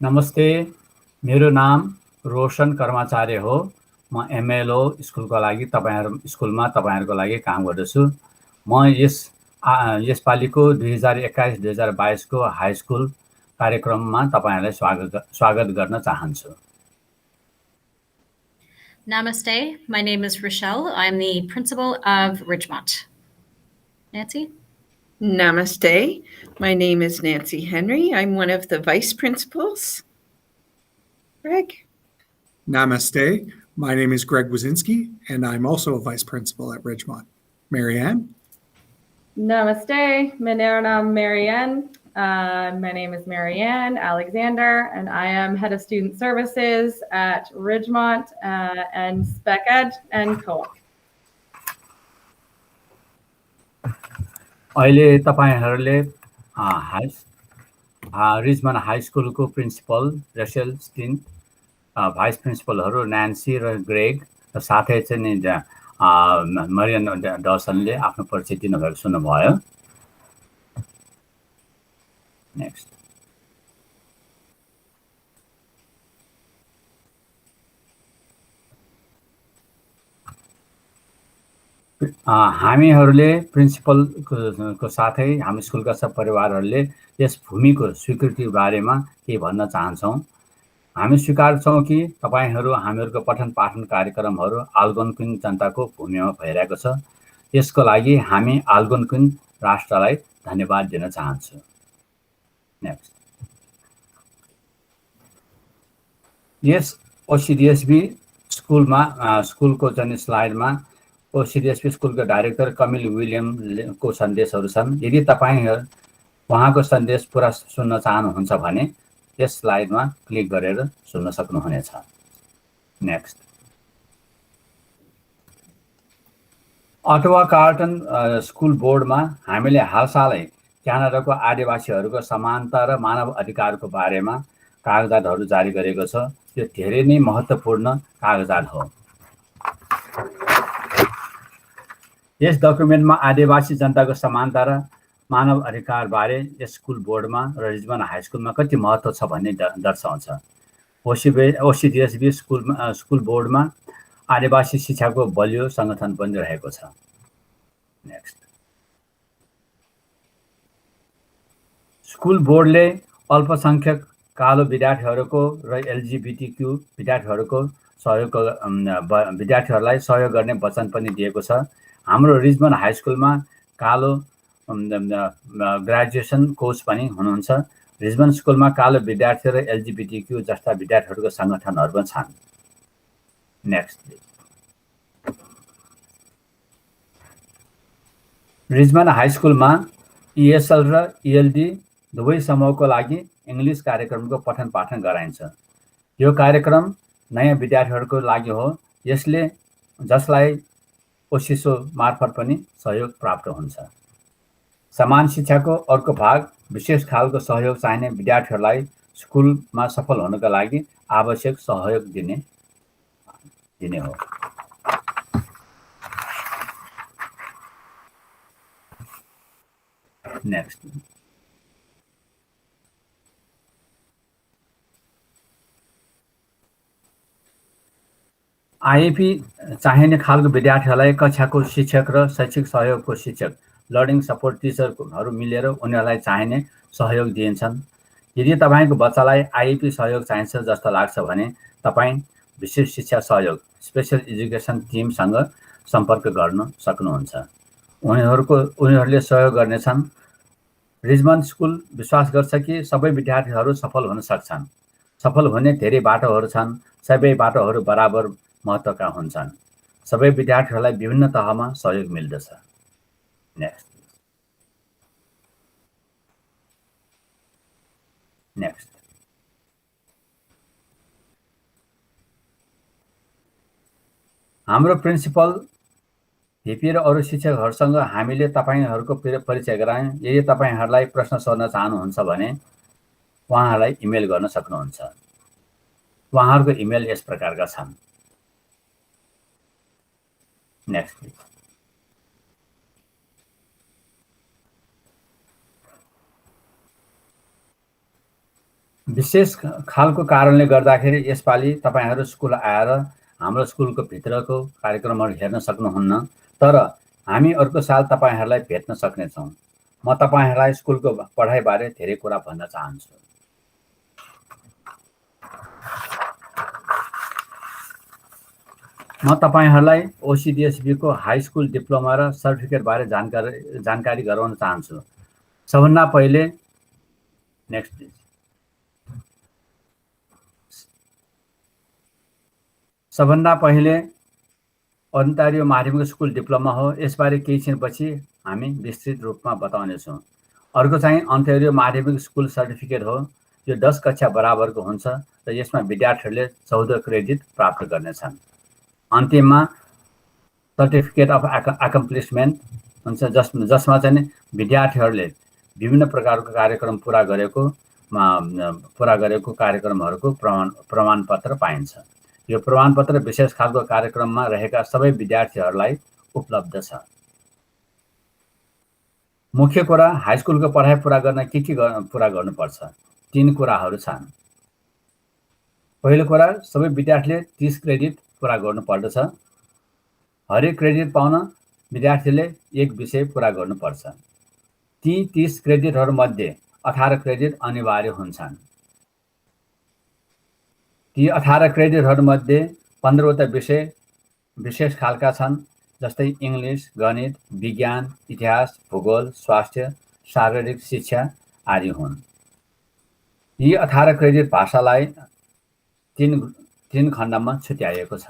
नमस्ते, मेरो नाम रोशन कर्माचार्य हो। म एमएलओ स्कुलको लागि स्कुलमा तपाईँहरूको लागि काम गर्दछु। म यसपालिको 2021-2022 को हाई स्कुल कार्यक्रममा तपाईँहरूलाई स्वागत गर्न चाहन्छु। Namaste, my name is Rochelle. I'm the principal of Ridgemont. Nancy? Namaste, my name is Nancy Henry. I'm one of the vice principals. Greg? Namaste, my name is Greg Wazinski, and I'm also a vice principal at Ridgemont. Marianne? Namaste, मेरा नाम Marianne. My name is Marianne Alexander, and I am head of student services at Ridgemont and Spec Ed and Co-op. अहिले तपाईहरुले Richmond high स्कुलको principal Rachel स्टिन, vice प्रिन्सिपलहरू नान्सी र Greg र साथै चाहिँ नि मरियन डसनले आफ्नो परिचय दिनुभएको सुन्नुभयो। नेक्स्ट। हामीहरूले प्रिन्सिपलको साथै हामी स्कुलका सब परिवारहरूले यस भूमिको स्वीकृति बारेमा केही भन्न चाहन्छौँ। हामी स्वीकार्छौँ कि तपाईहरू हामीहरूको पठन पाठन कार्यक्रमहरू अल्गोन्क्विन जनताको भूमिमा भइरहेको छ। यसको लागि हामी अल्गोन्क्विन राष्ट्रलाई धन्यवाद दिन चाहन्छु। नेक्स्ट। यस ओसिडिएसबी स्कुलको चाहिँ स्लाइडमा ओसिडिएसबी स्कुलको डाइरेक्टर कमिल विलियमको सन्देशहरू छन्। यदि तपाईहरु उहाँको सन्देश पुरा सुन्न चाहनुहुन्छ भने यस स्लाइडमा क्लिक गरेर सुन्न सक्नुहुनेछ। नेक्स्ट। अटवा कार्टन स्कुल बोर्डमा हामीले हालसालै क्यानाडाको आदिवासीहरूको समानता र मानव अधिकारको बारेमा कागजातहरू जारी गरेको छ। यो धेरै नै महत्त्वपूर्ण कागजात हो। यस डकुमेन्टमा आदिवासी जनताको समानता र मानव अधिकार बारे यस स्कुल बोर्डमा र रिजमन्ड हाई स्कुलमा कति महत्त्व छ भन्ने दर्शाउँछ। ओसिडिएसबी स्कुल बोर्डमा आदिवासी शिक्षाको बलियो संगठन पनि रहेको छ। नेक्स्ट। स्कुल बोर्डले अल्पसंख्यक कालो विद्यार्थीहरूको र एलजीबीटीक्यू विद्यार्थीहरूलाई सहयोग गर्ने वचन पनि दिएको छ। हाम्रो रिजमन्ड हाई स्कुलमा कालो ग्रेजुएसन कोच पनि हुनुहुन्छ। रिजमन्ड स्कुलमा कालो विद्यार्थी र एलजीबीटीक्यू जस्ता विद्यार्थीहरूको संगठनहरू पनि छन्। नेक्स्ट। रिजमन्ड हाई स्कुलमा ईएसएल र ईएलडी दुवै समूहको लागि इंग्लिश कार्यक्रमको पठन पाठन गराइन्छ। यो कार्यक्रम नयाँ विद्यार्थीहरूको लागि हो, जसलाई ओसिसो मार्फत पनि सहयोग प्राप्त हुन्छ। समान शिक्षाको अर्को भाग विशेष खालको सहयोग चाहिने विद्यार्थीहरूलाई स्कुलमा सफल हुनका लागि आवश्यक सहयोग दिने हो। नेक्स्ट। आईएपी चाहिने खालको विद्यार्थीहरूलाई कक्षाको शिक्षक र शैक्षिक सहयोगको शिक्षक लर्निङ सपोर्ट टिचरहरू मिलेर उनीहरूलाई चाहिने सहयोग दिन्छन्। यदि तपाईको बच्चालाई आईएपी सहयोग चाहिन्छ जस्तो लाग्छ भने तपाई विशेष शिक्षा सहयोग स्पेशल एजुकेसन टिमसँग सम्पर्क गर्न सक्नुहुन्छ। उनीहरूले सहयोग गर्नेछन्। रिजमन्ड स्कुल विश्वास गर्छ कि सबै विद्यार्थीहरू सफल हुन सक्छन्। सफल हुने धेरै बाटोहरू छन्। सबै बाटोहरू बराबर महत्त्वका हुन्छन्। सबै विद्यार्थीहरूलाई विभिन्न तहमा सहयोग मिल्दछ। नेक्स्ट। नेक्स्ट। हाम्रो प्रिन्सिपल भिपी र अरू शिक्षकहरूसँग हामीले तपाईहरुको परिचय गरायौं। यदि तपाईहरुलाई प्रश्न सोध्न चाहनुहुन्छ भने उहाँहरूलाई इमेल गर्न सक्नुहुन्छ। उहाँहरूको इमेल यस प्रकारका छन्। नेक्स्ट। विशेष खालको कारणले गर्दाखेरि यसपालि तपाईहरू स्कुल आएर हाम्रो स्कुलको भित्रको कार्यक्रमहरू हेर्न सक्नुहुन्न, तर हामी अर्को साल तपाईहरूलाई भेट्न सक्नेछौँ। म तपाईहरूलाई स्कुलको पढाइबारे धेरै कुरा भन्न चाहन्छु। म तपाईहरूलाई OCDSB को हाई स्कुल डिप्लोमा र सर्टिफिकेट बारे जानकारी गराउन चाहन्छु। सबभन्दा पहिले नेक्स्ट प्लिज। सबभन्दा पहिले ओन्टारियो माध्यमिक स्कुल डिप्लोमा हो। यसबारे केही छिनपछि हामी विस्तृत रूपमा बताउनेछौँ। अर्को चाहिँ ओन्टारियो माध्यमिक स्कुल सर्टिफिकेट हो। यो 10 कक्षा बराबरको हुन्छ र यसमा विद्यार्थीहरूले 14 क्रेडिट प्राप्त गर्नेछन्। अन्तिममा सर्टिफिकेट अफ अकम्प्लिसमेन्ट हुन्छ, जसमा चाहिँ विद्यार्थीहरूले विभिन्न प्रकारको कार्यक्रम पुरा गरेको कार्यक्रमहरूको प्रमाणपत्र पाइन्छ। यो प्रमाणपत्र विशेष खालको कार्यक्रममा रहेका सबै विद्यार्थीहरूलाई उपलब्ध छ। मुख्य कुरा हाई स्कुलको पढाइ पुरा गर्न के पुरा गर्नुपर्छ? 3 कुराहरू छन्। पहिलो कुरा, सबै विद्यार्थीले 30 क्रेडिट पुरा गर्नुपर्दछ। हरेक क्रेडिट पाउन विद्यार्थीले एक विषय पुरा गर्नुपर्छ। ती 30 क्रेडिटहरूमध्ये 18 क्रेडिट अनिवार्य हुन्छन्। ती 18 क्रेडिटहरूमध्ये 15वटा विषय विशेष खालका छन्, जस्तै इङ्ग्लिस, गणित, विज्ञान, इतिहास, भूगोल, स्वास्थ्य, शारीरिक शिक्षा आदि हुन्। यी 18 क्रेडिट भाषालाई 3 खण्डमा छुट्याइएको छ।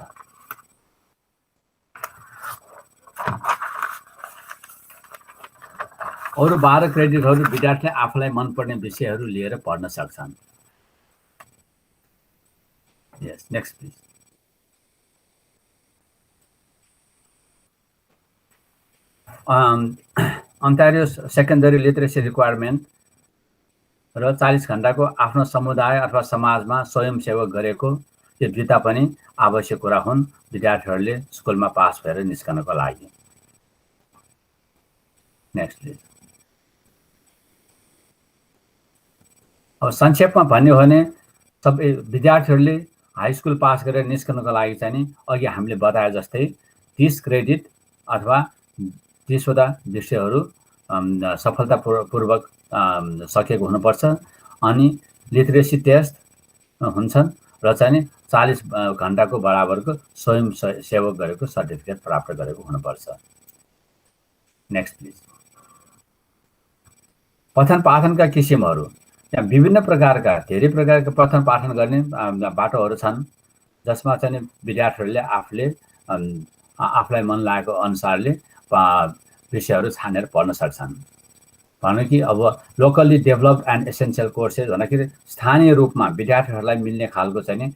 अरू 12 क्रेडिटहरू विद्यार्थीले आफूलाई मनपर्ने विषयहरू लिएर पढ्न सक्छन्। Yes, next please. Ontario secondary literacy requirement र 40 घण्टाको आफ्नो समुदाय अथवा समाजमा स्वयंसेवक गरेको यो दुईटा पनि आवश्यक कुरा हुन् विद्यार्थीहरूले स्कुलमा पास भएर निस्कनको लागि। Next please. अब संक्षेपमा भन्यो भने सबै विद्यार्थीहरूले हाई स्कुल पास गरेर निस्कनको लागि चाहिँ नि अघि हामीले बताए जस्तै 30 क्रेडिट अथवा 30वटा विषयहरू सफलतापूर्वक सकेको हुनुपर्छ। अनि लिटरेसी टेस्ट हुन्छन् र चाहिँ 40 घण्टाको बराबरको स्वयंसेवक गरेको सर्टिफिकेट प्राप्त गरेको हुनुपर्छ। Next please. पठन पाठनका किसिमहरू, यहाँ विभिन्न प्रकारका धेरै प्रकारका पठन पाठन गर्ने बाटोहरू छन्, जसमा चाहिँ विद्यार्थीहरूले आफूलाई मन लागेको अनुसारले विषयहरू छानेर पढ्न सक्छन्। भन्नु कि अब locally developed and essential courses भन्दाखेरि स्थानीय रूपमा विद्यार्थीहरूलाई मिल्ने खालको चाहिँ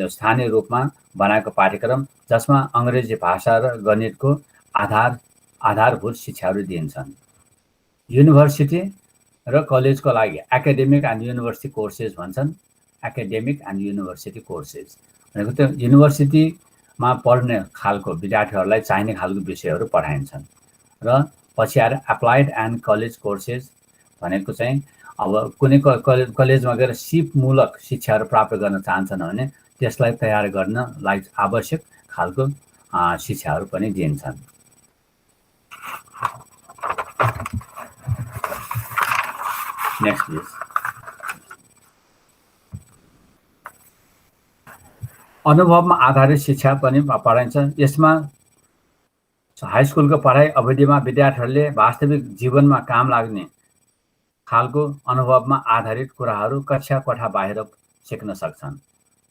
स्थानीय रूपमा बनाएको पाठ्यक्रम, जसमा अङ्ग्रेजी भाषा र गणितको आधारभूत शिक्षाहरू दिइन्छन्। युनिभर्सिटी र कलेजको लागि एकाडेमिक एन्ड युनिभर्सिटी कोर्सेस भन्छन्। एकाडेमिक एन्ड युनिभर्सिटी कोर्सेस भनेको त्यो युनिभर्सिटीमा पढ्ने खालको विद्यार्थीहरूलाई चाहिने खालको विषयहरू पढाइन्छन्। र पछि आएर एप्लाइड एन्ड कलेज कोर्सेस भनेको चाहिँ अब कुनै कलेजमा गएर सिपमूलक शिक्षाहरू प्राप्त गर्न चाहन्छन् भने त्यसलाई तयार गर्नलाई आवश्यक खालको शिक्षाहरू पनि दिइन्छन्। Next please. अनुभवमा आधारित शिक्षा पनि पढाइन्छ। यसमा हाई स्कुलको पढाइ अवधिमा विद्यार्थीहरूले वास्तविक जीवनमा काम लाग्ने खालको अनुभवमा आधारित कुराहरू कक्षा कोठा बाहिर सिक्न सक्छन्।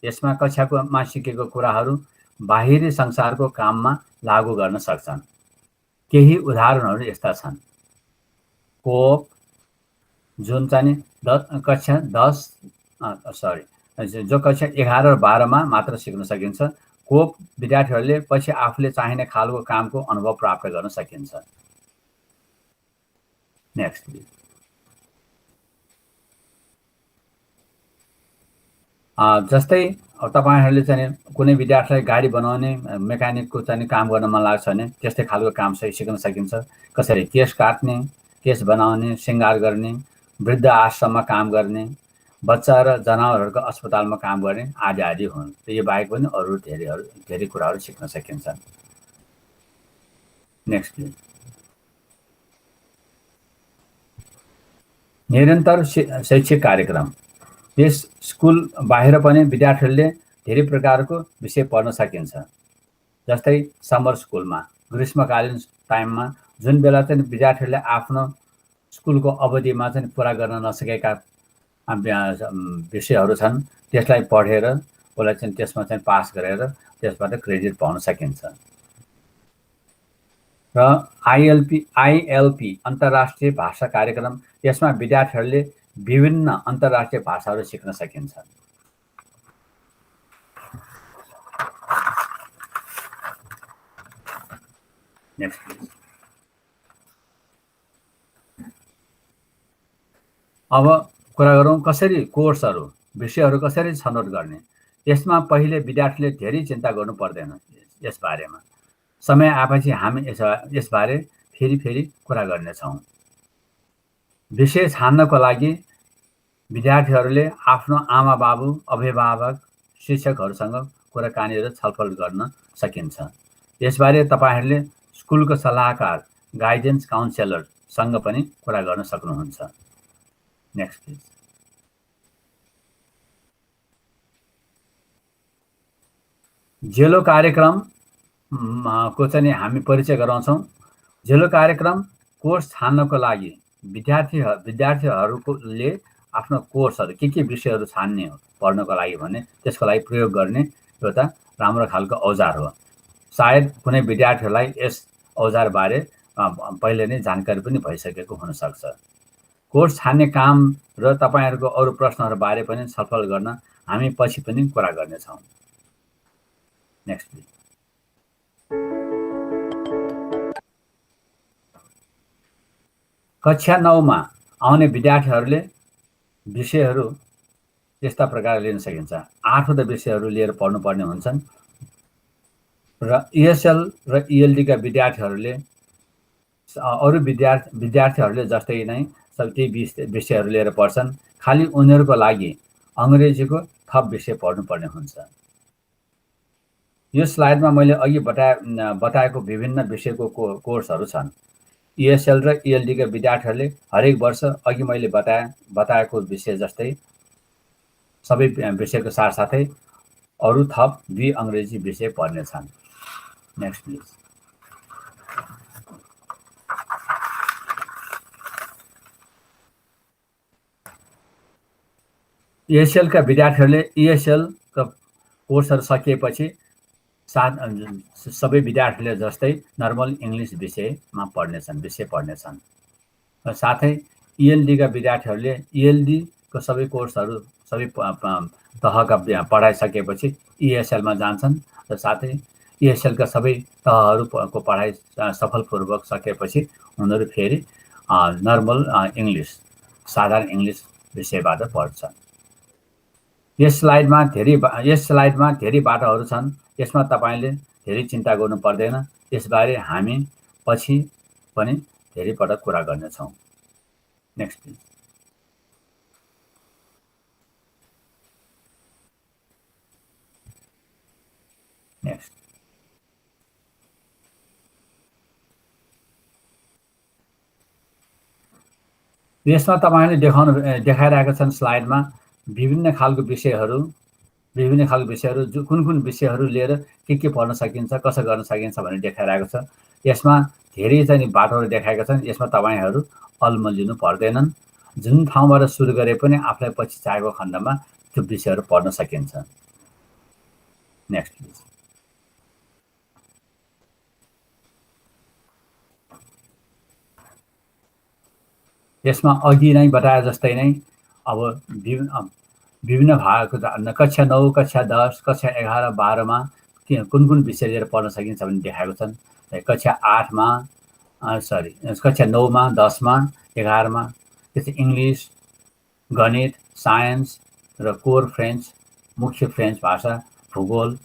यसमा कक्षामा सिकेको कुराहरू बाहिरी संसारको काममा लागू गर्न सक्छन्। केही उदाहरणहरू यस्ता छन्। कोप, जुन चाहिँ कक्षा 11 र 12मा मात्र सिक्न सकिन्छ। कोप विद्यार्थीहरूले पछि आफूले चाहिने खालको कामको अनुभव प्राप्त गर्न सकिन्छ। Next please. जस्तै तपाईहरूले चाहिँ कुनै विद्यार्थीलाई गाडी बनाउने मेकानिकको चाहिँ काम गर्न मन लाग्छ भने त्यस्तै खालको काम सिक्न सकिन्छ। कसरी केस काट्ने, केस बनाउने, श्रृङ्गार गर्ने, वृद्ध आश्रममा काम गर्ने, बच्चा र जनावरहरूको अस्पतालमा काम गर्ने आदि आदि हुन्। यो बाहेक पनि अरू धेरै कुराहरू सिक्न सकिन्छ। Next please. निरन्तर शैक्षिक कार्यक्रम। यस स्कुल बाहिर पनि विद्यार्थीहरूले धेरै प्रकारको विषय पढ्न सकिन्छ। जस्तै समर स्कुलमा ग्रीष्मकालीन टाइममा जुन बेला चाहिँ विद्यार्थीहरूले आफ्नो स्कुलको अवधिमा चाहिँ पुरा गर्न नसकेका विषयहरू छन् त्यसलाई पढेर उसलाई चाहिँ त्यसमा चाहिँ पास गरेर त्यसबाट क्रेडिट पाउन सकिन्छ। र आईएलपी अन्तर्राष्ट्रिय भाषा कार्यक्रम, यसमा विद्यार्थीहरूले विभिन्न अन्तर्राष्ट्रिय भाषाहरू सिक्न सकिन्छ। Next please. अब कुरा गरौँ कसरी कोर्सहरू विषयहरू कसरी छनौट गर्ने। यसमा पहिले विद्यार्थीले धेरै चिन्ता गर्नु पर्दैन यस बारेमा। समय आएपछि हामी यसबारे फेरि कुरा गर्नेछौँ। विषय छान्नको लागि विद्यार्थीहरूले आफ्नो आमा बाबु, अभिभावक, शिक्षकहरूसँग कुराकानी र छलफल गर्न सकिन्छ। यसबारे तपाईहरूले स्कुलको सल्लाहकार, गाइडेन्स काउन्सिलरसँग पनि कुरा गर्न सक्नुहुन्छ। Next please. जेलो कार्यक्रम को चाहिँ हामी परिचय गराउँछौँ। जेलो कार्यक्रम कोर्स छान्नको लागि विद्यार्थीहरूले आफ्नो कोर्सहरू के विषयहरू छान्ने हो पढ्नको लागि भने त्यसको लागि प्रयोग गर्ने एउटा राम्रो खालको औजार हो। सायद कुनै विद्यार्थीहरूलाई यस औजारबारे पहिले नै जानकारी पनि भइसकेको हुनसक्छ। कोर्स छान्ने काम र तपाईहरूको अरू प्रश्नहरूबारे पनि छलफल गर्न हामी पछि पनि कुरा गर्नेछौँ। Next please. कक्षा 9 मा आउने विद्यार्थीहरूले विषयहरू यस्ता प्रकारले लिन सकिन्छ। 8वटा विषयहरू लिएर पढ्नुपर्ने हुन्छन् र ESL र ELD का विद्यार्थीहरूले अरू विद्यार्थीहरूले जस्तै नै त्यही विषयहरू लिएर पढ्छन्। खालि उनीहरूको लागि अङ्ग्रेजीको थप विषय पढ्नुपर्ने हुन्छ। यो स्लाइडमा मैले अघि बताएको विभिन्न विषयको कोर्सहरू छन्। ESL र ELD का विद्यार्थीहरूले हरेक वर्ष अघि मैले बताएको विषय जस्तै सबै विषयको साथसाथै अरू थप 2 अङ्ग्रेजी विषय पढ्नेछन्। Next please. ESL का विद्यार्थीहरूले ESL का कोर्सहरू सकिएपछि सबै विद्यार्थीले जस्तै नर्मल इङ्ग्लिस विषय पढ्नेछन् र साथै ELD का विद्यार्थीहरूले ELD को सबै कोर्सहरू सबै तहका पढाइसकेपछि ESL मा जान्छन् र साथै ESL का सबै तहहरूको पढाइ सफलपूर्वक सकेपछि उनीहरू फेरि नर्मल इङ्ग्लिस साधारण इङ्ग्लिस विषयबाट पढ्छन्। यस स्लाइडमा धेरै बाटोहरू छन्। यसमा तपाईले धेरै चिन्ता गर्नु पर्दैन। यसबारे हामी पछि पनि धेरै पटक कुरा गर्नेछौँ। Next please. नेक्स्ट। यसमा तपाईले देखाइरहेका छन् स्लाइडमा विभिन्न खालको विषयहरू कुन विषयहरू लिएर के पढ्न सकिन्छ, कसो गर्न सकिन्छ भनेर देखाइरहेको छ। यसमा धेरै चाहिँ बाटोहरू देखाएका छन्। यसमा तपाईहरू अल्मलिनु पर्दैनन्। जुन ठाउँबाट सुरु गरे पनि आफूलाई पछि चाहेको खण्डमा त्यो विषयहरू पढ्न सकिन्छ। Next please. यसमा अघि नै बताए जस्तै नै अब विभिन्न भागको कक्षा 9, कक्षा 10, कक्षा 11, 12 मा कुन विषय लिएर पढ्न सकिन्छ भन्ने देखाएको छन्। कक्षा 8 मा कक्षा 9 मा, 10 मा, 11 मा त्यस्तै इङ्ग्लिस, गणित, साइन्स र कोर फ्रेन्च, मुख्य फ्रेन्च भाषा, भूगोल,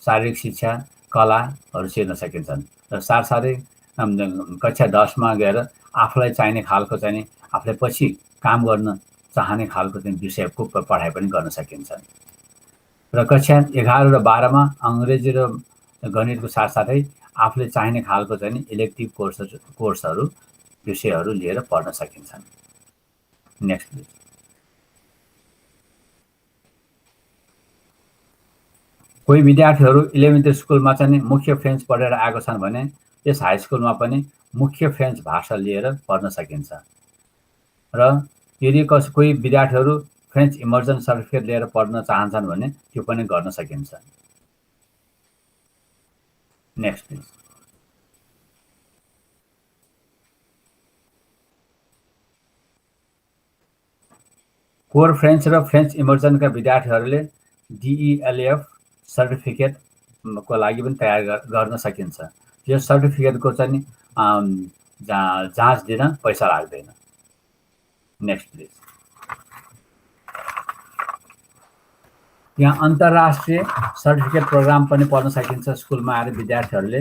शारीरिक शिक्षा, कलाहरू सिक्न सकिन्छन्। र साथसाथै कक्षा 10 मा गएर आफूलाई चाहिने खालको चाहिँ आफूलाई पछि काम गर्न चाहने खालको चाहिँ विषयको पढाइ पनि गर्न सकिन्छ। र कक्षा 11 र 12 मा अङ्ग्रेजी र गणितको साथसाथै आफूले चाहिने खालको चाहिँ इलेक्टिभ कोर्सहरू विषयहरू लिएर पढ्न सकिन्छन्। Next please. कोही विद्यार्थीहरू इलेभेन्थ स्कुलमा चाहिँ मुख्य फ्रेन्च पढेर आएको छन् भने यस हाई स्कुलमा पनि मुख्य फ्रेन्च भाषा लिएर पढ्न सकिन्छ। र यदि कोही विद्यार्थीहरू फ्रेन्च इमर्जन सर्टिफिकेट लिएर पढ्न चाहन्छन् भने त्यो पनि गर्न सकिन्छ। Next please. कोर फ्रेन्च र फ्रेन्च इमर्जनका विद्यार्थीहरूले DELF सर्टिफिकेटको लागि पनि तयार गर्न सकिन्छ। यो सर्टिफिकेटको चाहिँ जाँच दिन पैसा लाग्दैन। Next please. यहाँ अन्तर्राष्ट्रिय सर्टिफिकेट प्रोग्राम पनि पढ्न सकिन्छ स्कुलमा आएर विद्यार्थीहरूले।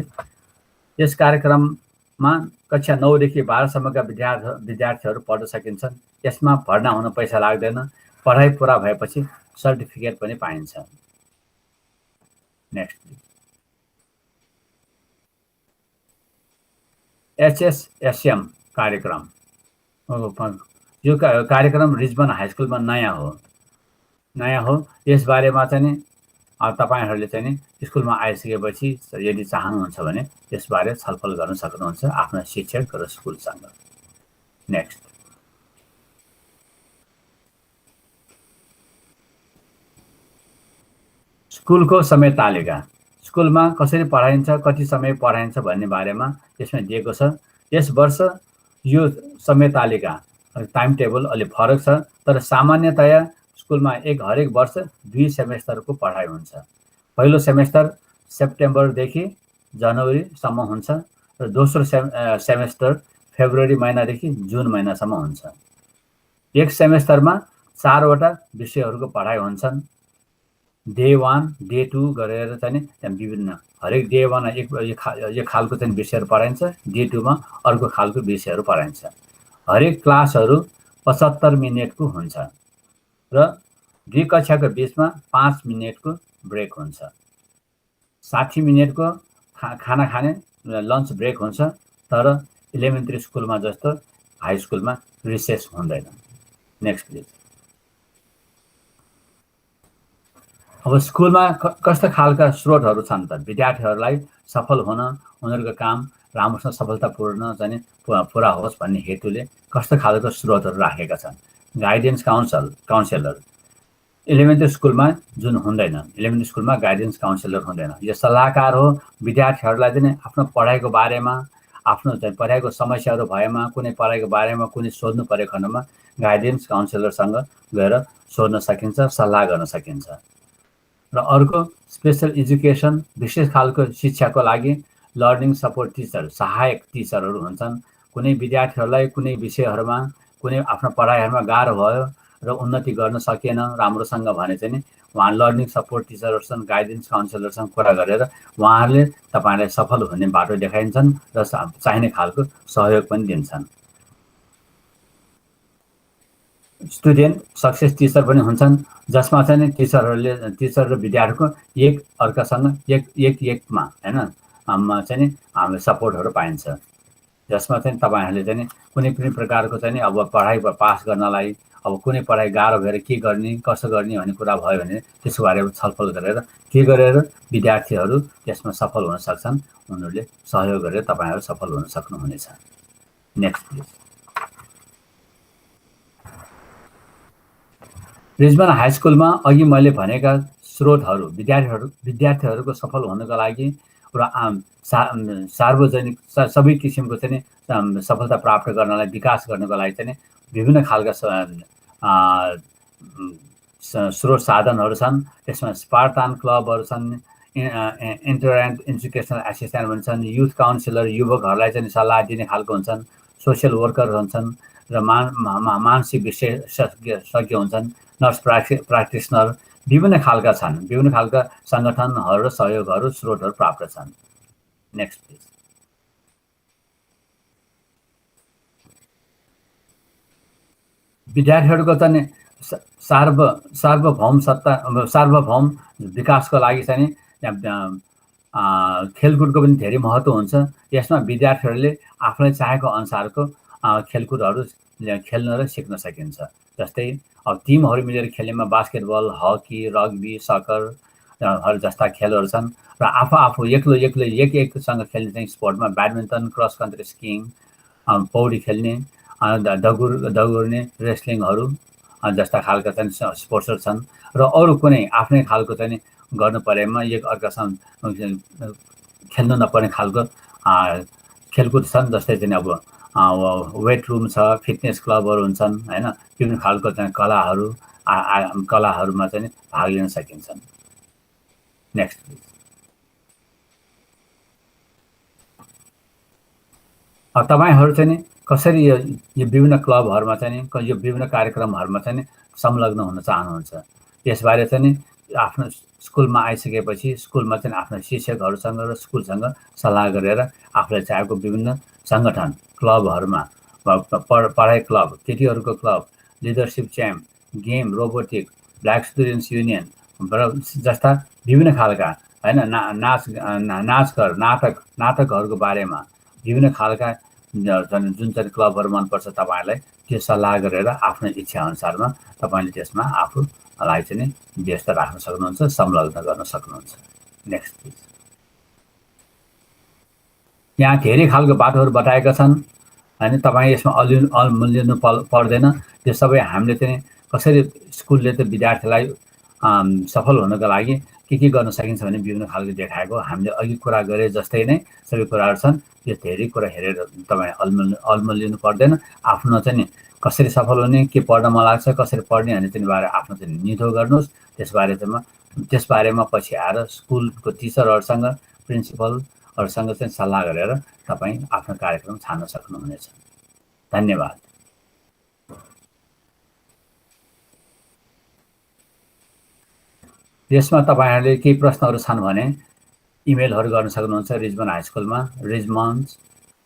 यस कार्यक्रममा कक्षा 9 देखि 12 सम्मका विद्यार्थीहरू पढ्न सकिन्छन्। यसमा भर्ना हुन पैसा लाग्दैन। पढाइ पुरा भएपछि सर्टिफिकेट पनि पाइन्छ। नेक्स्ट। HSSM कार्यक्रम, यो कार्यक्रम रिजमन हाई स्कुलमा नयाँ हो। यसबारेमा चाहिँ तपाईहरुले चाहिँ स्कुलमा आइसकेपछि यदि चाहनुहुन्छ भने यसबारे छलफल गर्न सक्नुहुन्छ आफ्ना शिक्षक र स्कुलसँग। नेक्स्ट। स्कुलको समय तालिका। स्कुलमा कसरी पढाइन्छ, कति समय पढाइन्छ भन्ने बारेमा यसमा दिएको छ। यस वर्ष यो समय तालिका टाइम टेबल अलि फरक छ, तर सामान्यतया स्कुलमा हरेक वर्ष 2 सेमेस्टरको पढाइ हुन्छ। पहिलो सेमेस्टर सेप्टेम्बरदेखि जनवरीसम्म हुन्छ र दोस्रो सेमेस्टर फेब्रुअरी महिनादेखि जुन महिनासम्म हुन्छ। एक सेमेस्टरमा 4 वटा विषयहरूको पढाइ हुन्छन्। डे 1, डे 2 गरेर चाहिँ विभिन्न हरेक डे 1 एक खालको चाहिँ विषयहरू पढाइन्छ, डे 2 मा अर्को खालको विषयहरू पढाइन्छ। हरेक क्लासहरू 75 मिनेटको हुन्छ र 2 कक्षाको बीचमा 5 मिनेटको ब्रेक हुन्छ। 60 मिनेटको खाना खाने लन्च ब्रेक हुन्छ, तर इलेमेन्ट्री स्कुलमा जस्तो हाई स्कुलमा रिसेस हुँदैन। Next please. अब स्कुलमा कस्ता खालका स्रोतहरू छन् त विद्यार्थीहरूलाई सफल हुन, उनीहरूको काम राम्रोसँग सफलतापूर्ण चाहिँ पुरा होस् भन्ने हेतुले कस्ता खालका स्रोतहरू राखेका छन्। गाइडेन्स काउन्सिलर इलेमेन्ट्री स्कुलमा जुन हुँदैन, इलेमेन्ट्री स्कुलमा गाइडेन्स काउन्सिलर हुँदैन। यो सल्लाहकार हो। विद्यार्थीहरूलाई चाहिँ आफ्नो पढाइको बारेमा, आफ्नो चाहिँ पढाइको समस्याहरू भएमा, कुनै पढाइको बारेमा कुनै सोध्नु परेको खण्डमा गाइडेन्स काउन्सिलरसँग गएर सोध्न सकिन्छ, सल्लाह गर्न सकिन्छ। र अर्को स्पेशल एजुकेसन, विशेष खालको शिक्षाको लागि लर्निङ सपोर्ट टिचर, सहायक टिचरहरू हुन्छन्। कुनै विद्यार्थीहरूलाई कुनै विषयहरूमा कुनै आफ्नो पढाइहरूमा गाह्रो भयो र उन्नति गर्न सकेन राम्रोसँग भने चाहिँ उहाँ लर्निङ सपोर्ट टिचरहरूसँग, गाइडेन्स काउन्सिलरसँग कुरा गरेर उहाँहरूले तपाईलाई सफल हुने बाटो देखाइन्छन् र चाहिने खालको सहयोग पनि दिन्छन्। स्टुडेन्ट सक्सेस टिचर पनि हुन्छन्, जसमा चाहिँ टिचर र विद्यार्थीको एक अर्कासँग एकमा हैन चाहिँ हाम्रो सपोर्टहरू पाइन्छ। जसमा चाहिँ तपाईहरुले चाहिँ कुनै पनि प्रकारको चाहिँ अब पढाइ पास गर्नलाई अब कुनै पढाइ गाह्रो भएर के गर्ने, कसो गर्ने भन्ने कुरा भयो भने त्यसको बारेमा छलफल गरेर के गरेर विद्यार्थीहरू त्यसमा सफल हुन सक्छन्, उनीहरूले सहयोग गरेर तपाईहरु सफल हुन सक्नुहुनेछ। Next please. रिजमन हाई स्कुलमा अघि मैले भनेका स्रोतहरू विद्यार्थीहरूको सफल हुनको लागि र सार्वजनिक सबै किसिमको चाहिँ सफलता प्राप्त गर्नलाई, विकास गर्नको लागि चाहिँ विभिन्न खालका स्रोत साधनहरू छन्। त्यसमा स्पार्टान क्लबहरू छन्, इन्टरेन्ट एजुकेसनल एसिस्टेन्ट हुन्छन्, युथ काउन्सिलर युवकहरूलाई चाहिँ सल्लाह दिने खालको हुन्छन्, सोसियल वर्कर हुन्छन् र मानसिक विशेषज्ञ हुन्छन्, नर्स प्र्याक्टिसनर, विभिन्न खालका छन्। विभिन्न खालका सङ्गठनहरू र सहयोगहरू स्रोतहरू प्राप्त छन्। Next please. विद्यार्थीहरूको चाहिँ सार्वभौम विकासको लागि चाहिँ खेलकुदको पनि धेरै महत्त्व हुन्छ। यसमा विद्यार्थीहरूले आफूलाई चाहेको अनुसारको खेलकुदहरू खेल्न र सिक्न सकिन्छ। जस्तै अब टिमहरू मिलेर खेल्नेमा बास्केटबल, हकी, रग्बी, सकर जस्ता खेलहरू छन् र आफू एक्लो एकसँग खेल्ने चाहिँ स्पोर्टमा ब्याडमिन्टन, क्रस कन्ट्री स्किङ, पौडी खेल्ने, दगुर्ने, रेस्लिङहरू जस्ता खालका चाहिँ स्पोर्ट्सहरू छन् र अरू कुनै आफ्नै खालको चाहिँ गर्नु परेमा एक अर्कासँग खेल्नु नपर्ने खालको खेलकुद छन्। जस्तै चाहिँ अब वेट रुम छ, फिटनेस क्लबहरू हुन्छन् हैन, विभिन्न खालको चाहिँ कलाहरूमा चाहिँ भाग लिन सकिन्छन्। Next please. तपाईहरु चाहिँ कसरी यो विभिन्न क्लबहरुमा चाहिँ यो विभिन्न कार्यक्रमहरुमा चाहिँ संलग्न हुन चाहनुहुन्छ, यसबारे चाहिँ आफ्नो स्कुलमा आइसकेपछि स्कुलमा चाहिँ आफ्नो शिक्षकहरुसँग र स्कुलसँग सल्लाह गरेर आफूलाई चाहेको विभिन्न संगठन क्लबहरुमा पढाइ क्लब, केटीहरुको club, leadership champ, game, robotic, black students union जस्ता विभिन्न खालका हैन नाचघर, नाटकहरुको बारेमा विभिन्न खालका जुन चाहिँ क्लबहरु मन पर्छ तपाईहरुलाई त्यो सल्लाह गरेर आफ्नो इच्छा अनुसारमा तपाईले त्यसमा आफूलाई चाहिँ व्यस्त राख्न सक्नुहुन्छ, संलग्न गर्न सक्नुहुन्छ। Next please. यहाँ धेरै खालको बाटोहरु बताएका छन् हैन, तपाई यसमा अल्मलिनु पर्दैन। त्यो सबै हामीले चाहिँ कसरी स्कुलले त विद्यार्थीलाई सफल हुनको लागि के गर्न सकिन्छ भने विभिन्न खालको देखाएको हामीले अघि कुरा गरे जस्तै नै सबै कुराहरु छन्। यो धेरै कुरा हेरेर तपाई अल्मलिनु पर्दैन। आफ्नो चाहिँ कसरी सफल हुने, के पढ्न मन लाग्छ, कसरी पढ्ने भन्ने चाहिँ बारे आफ्नो चाहिँ निधो गर्नुस्। त्यसबारेमा पछि आएर स्कुलको टिचरहरुसँग, प्रिन्सिपलहरुसँग चाहिँ सल्लाह गरेर तपाई आफ्नो कार्यक्रम छान्न सक्नुहुनेछ। धन्यवाद। यसमा तपाईहरुले केही प्रश्नहरु छन् भने इमेलहरु गर्न सक्नुहुन्छ रिजमन हाई स्कुलमा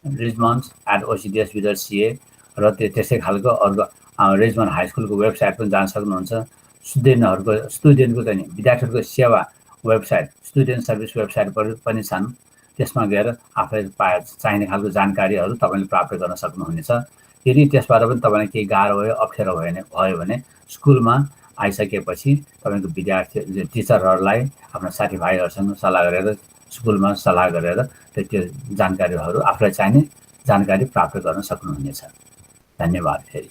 rijmons@ocds.ca र त्यसै खालको अर्को रिजमन हाई स्कुलको वेबसाइट पनि जान सक्नुहुन्छ। स्टुडेन्टको चाहिँ विद्यार्थीहरुको सेवा वेबसाइट, स्टुडेन्ट सर्भिस वेबसाइट पनि छन्। त्यसमा गएर आफूलाई चाहिने खालको जानकारीहरु तपाईले प्राप्त गर्न सक्नुहुनेछ। यदि त्यसबाट पनि तपाईलाई केही गाह्रो भयो, अप्ठ्यारो भयो भने स्कुलमा आइसकेपछि तपाईको विद्यार्थी टिचरहरुलाई आफ्ना साथीभाइहरुसँग सल्लाह गरेर स्कुलमा सल्लाह गरेर त्यो जानकारीहरु आफूलाई चाहिने जानकारी प्राप्त गर्न सक्नुहुनेछ। धन्यवाद फेरि।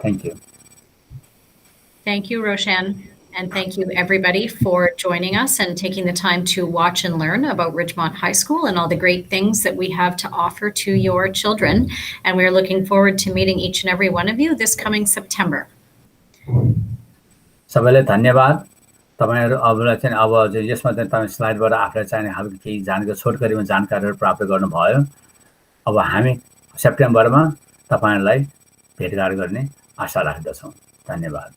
Thank you. Thank you, Roshan. And thank you, everybody, for joining us and taking the time to watch and learn about Ridgemont High School and all the great things that we have to offer to your children. And we're looking forward to meeting each and every one of you this coming September. सबैलाई धन्यवाद। तपाईहरु अब यसमा चाहिँ तपाई स्लाइडबाट आफूलाई चाहिने खालको केही जानकारी छोटकरीमा जानकारीहरु प्राप्त गर्नुभयो। अब हामी सेप्टेम्बरमा तपाईहरुलाई भेटघाट गर्ने आशा राख्दछौँ। धन्यवाद।